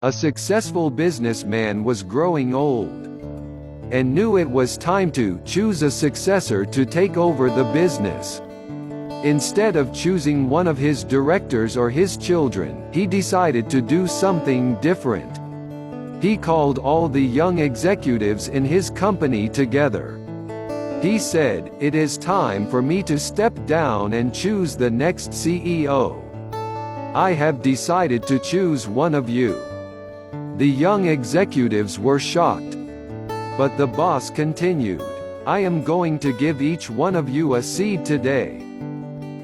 A successful businessman was growing old and knew it was time to choose a successor to take over the business. Instead of choosing one of his directors or his children, he decided to do something different. He called all the young executives in his company together. He said, "It is time for me to step down and choose the next CEO. I have decided to choose one of you." The young executives were shocked. But the boss continued, "I am going to give each one of you a seed today.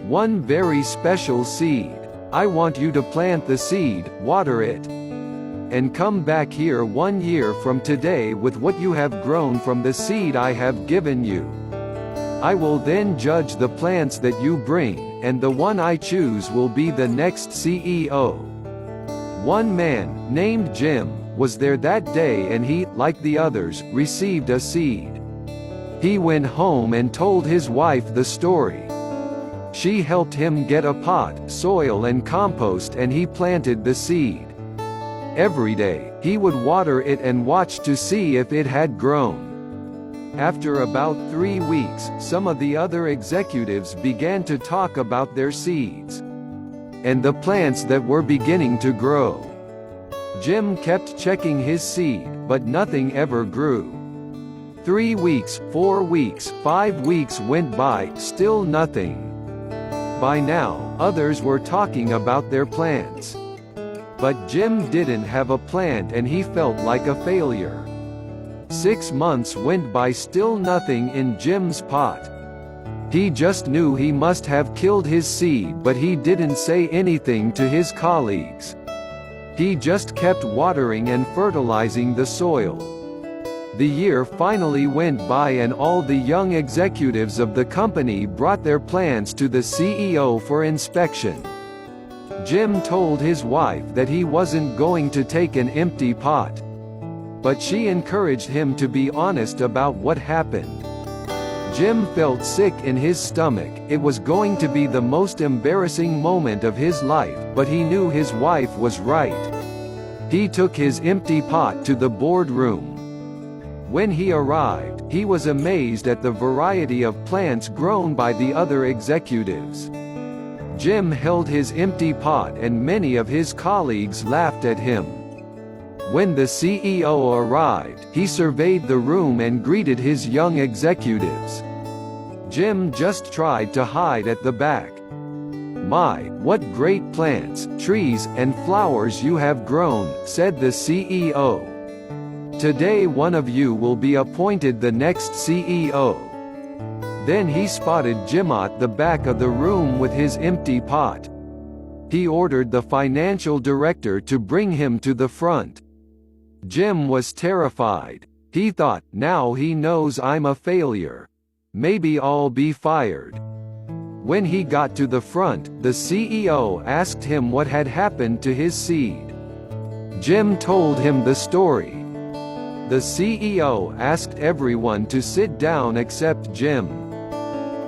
One very special seed. I want you to plant the seed, water it, and come back here 1 year from today with what you have grown from the seed I have given you. I will then judge the plants that you bring, and the one I choose will be the next CEO." One man, named Jim, was there that day, and he, like the others, received a seed. He went home and told his wife the story. She helped him get a pot, soil and compost, and he planted the seed. Every day, he would water it and watch to see if it had grown. After about 3 weeks, some of the other executives began to talk about their seeds and the plants that were beginning to grow. Jim kept checking his seed, but nothing ever grew. 3 weeks, 4 weeks, 5 weeks went by, still nothing. By now, others were talking about their plants. But Jim didn't have a plant, and he felt like a failure. 6 months went by, still nothing in Jim's pot. He just knew he must have killed his seed, but he didn't say anything to his colleagues. He just kept watering and fertilizing the soil. The year finally went by, and all the young executives of the company brought their plans to the CEO for inspection. Jim told his wife that he wasn't going to take an empty pot. But she encouraged him to be honest about what happened. Jim felt sick in his stomach. It was going to be the most embarrassing moment of his life, but he knew his wife was right. He took his empty pot to the boardroom. When he arrived, he was amazed at the variety of plants grown by the other executives. Jim held his empty pot, and many of his colleagues laughed at him. When the CEO arrived, he surveyed the room and greeted his young executives. Jim just tried to hide at the back. "My, what great plants, trees, and flowers you have grown," said the CEO. "Today one of you will be appointed the next CEO." Then he spotted Jim at the back of the room with his empty pot. He ordered the financial director to bring him to the front. Jim was terrified. He thought, "Now he knows I'm a failure. Maybe I'll be fired." When he got to the front, the CEO asked him what had happened to his seed. Jim told him the story. The CEO asked everyone to sit down except Jim.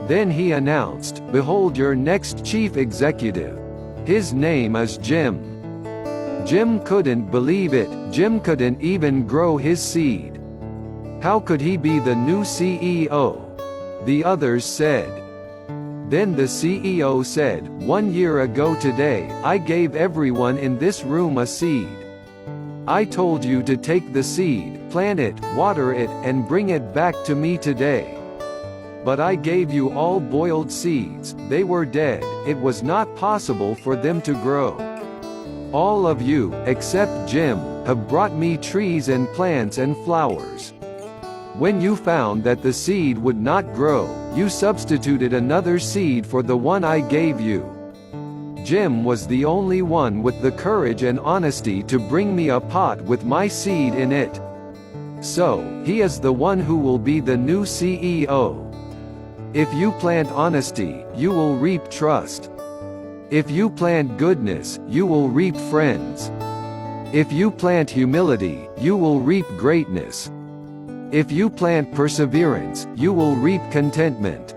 Then he announced, "Behold your next chief executive. His name is Jim." Jim couldn't believe it. Jim couldn't even grow his seed. How could he be the new CEO? The others said. Then the CEO said, "1 year ago today, I gave everyone in this room a seed. I told you to take the seed, plant it, water it, and bring it back to me today. But I gave you all boiled seeds. They were dead. It was not possible for them to grow. All of you, except Jim, have brought me trees and plants and flowers. When you found that the seed would not grow, you substituted another seed for the one I gave you." Jim was the only one with the courage and honesty to bring me a pot with my seed in it. So, he is the one who will be the new CEO. If you plant honesty, you will reap trust. If you plant goodness, you will reap friends. If you plant humility, you will reap greatness. If you plant perseverance, you will reap contentment.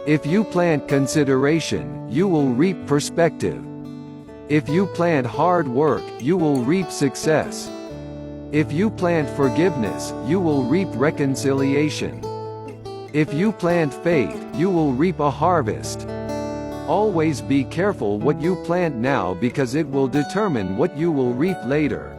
If you plant consideration, you will reap perspective. If you plant hard work, you will reap success. If you plant forgiveness, you will reap reconciliation. If you plant faith, you will reap a harvest. Always be careful what you plant now because it will determine what you will reap later.